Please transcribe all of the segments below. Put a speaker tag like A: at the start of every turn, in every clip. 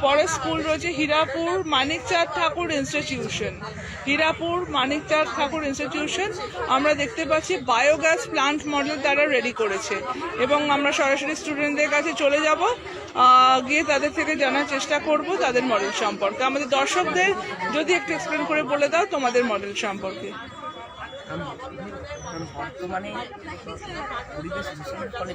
A: পরের স্কুল রয়েছে হীরাপুর মানিকচাঁদ ঠাকুর ইনস্টিটিউশন। হীরাপুর মানিকচাঁদ ঠাকুর ইনস্টিটিউশন আমরা দেখতে পাচ্ছি বায়োগ্যাস প্লান্ট মডেল তারা রেডি করেছে, এবং আমরা সরাসরি স্টুডেন্টদের কাছে চলে যাব, গিয়ে তাদের থেকে জানার চেষ্টা করব তাদের মডেল সম্পর্কে। আমাদের দর্শকদের যদি একটু এক্সপ্লেন করে বলে দাও তোমাদের মডেল সম্পর্কে।
B: বর্তমানে পরিবেশ দূষণের ফলে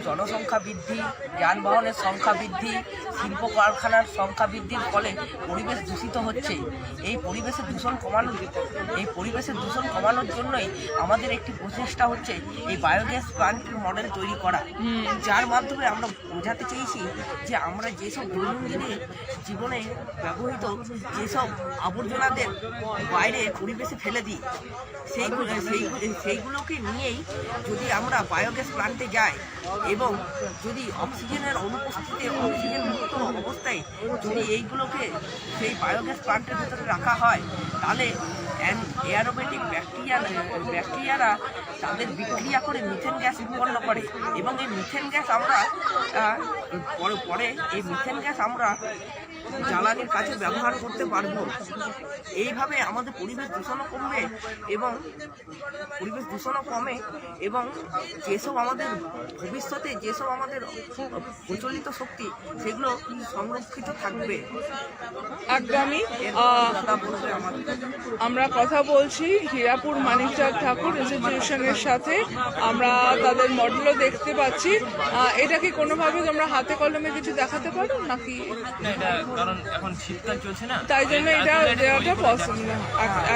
B: জনসংখ্যা বৃদ্ধি, যানবাহনের সংখ্যা বৃদ্ধি, শিল্প কারখানার সংখ্যা বৃদ্ধির ফলে পরিবেশ দূষিত হচ্ছে। এই পরিবেশের দূষণ কমানোর জন্যই আমাদের একটি প্রচেষ্টা হচ্ছে এই বায়োগ্যাস প্লান্টের মডেল তৈরি করা, যার মাধ্যমে আমরা বোঝাতে চেয়েছি যে আমরা যেসব দৈনন্দিন জীবনে ব্যবহৃত যেসব আবর্জনাদের বাইরে পরিবেশে ফেলে দিই, সেইগুলোকে নিয়েই যদি আমরা বায়োগ্যাস প্লান্টে যাই এবং যদি অক্সিজেনের অনুপস্থিতিতে অক্সিজেন মুক্ত অবস্থায় যদি এইগুলোকে সেই বায়োগ্যাস প্লান্টের ভিতরে রাখা হয়, তাহলে এয়ারোবেটিক ব্যাকটেরিয়ারা তাদের বিক্রিয়া করে মিথেন গ্যাস উৎপন্ন করে, এবং এই মিথেন গ্যাস আমরা এই মিথেন গ্যাস আমরা জ্বালানির কাজে ব্যবহার করতে পারবো। এইভাবে আমাদের পরিবেশ দূষণও কমবে এবং যেসব আমাদের ভবিষ্যতে যেসব আমাদের প্রচলিত শক্তি সেগুলো সংরক্ষিত থাকবে।
A: একদমই আমরা কথা বলছি হীরাপুর মানিকচাঁদ ঠাকুর ইনস্টিটিউশনের সাথে, আমরা তাদের মডেলও দেখতে পাচ্ছি। এটা কি কোনোভাবে তোমরা হাতে কলমে কিছু দেখাতে পারো নাকি?
C: কারণ এখন শীতকাল চলছে না,
A: তাই জন্য এটা দেওয়াটা পসিবল।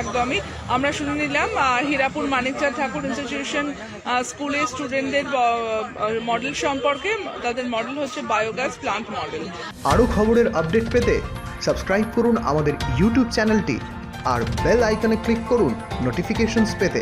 A: একদমই আমরা শুনে নিলাম হীরাপুর মানিকচাঁদ ঠাকুর ইনস্টিটিউশন স্কুলের স্টুডেন্টদের মডেল সম্পর্কে। তাদের মডেল হচ্ছে বায়োগ্যাস প্লান্ট মডেল।
D: আরও খবরের আপডেট পেতে সাবস্ক্রাইব করুন আমাদের ইউটিউব চ্যানেলটি আর বেল আইকনে ক্লিক করুন নোটিফিকেশনস পেতে।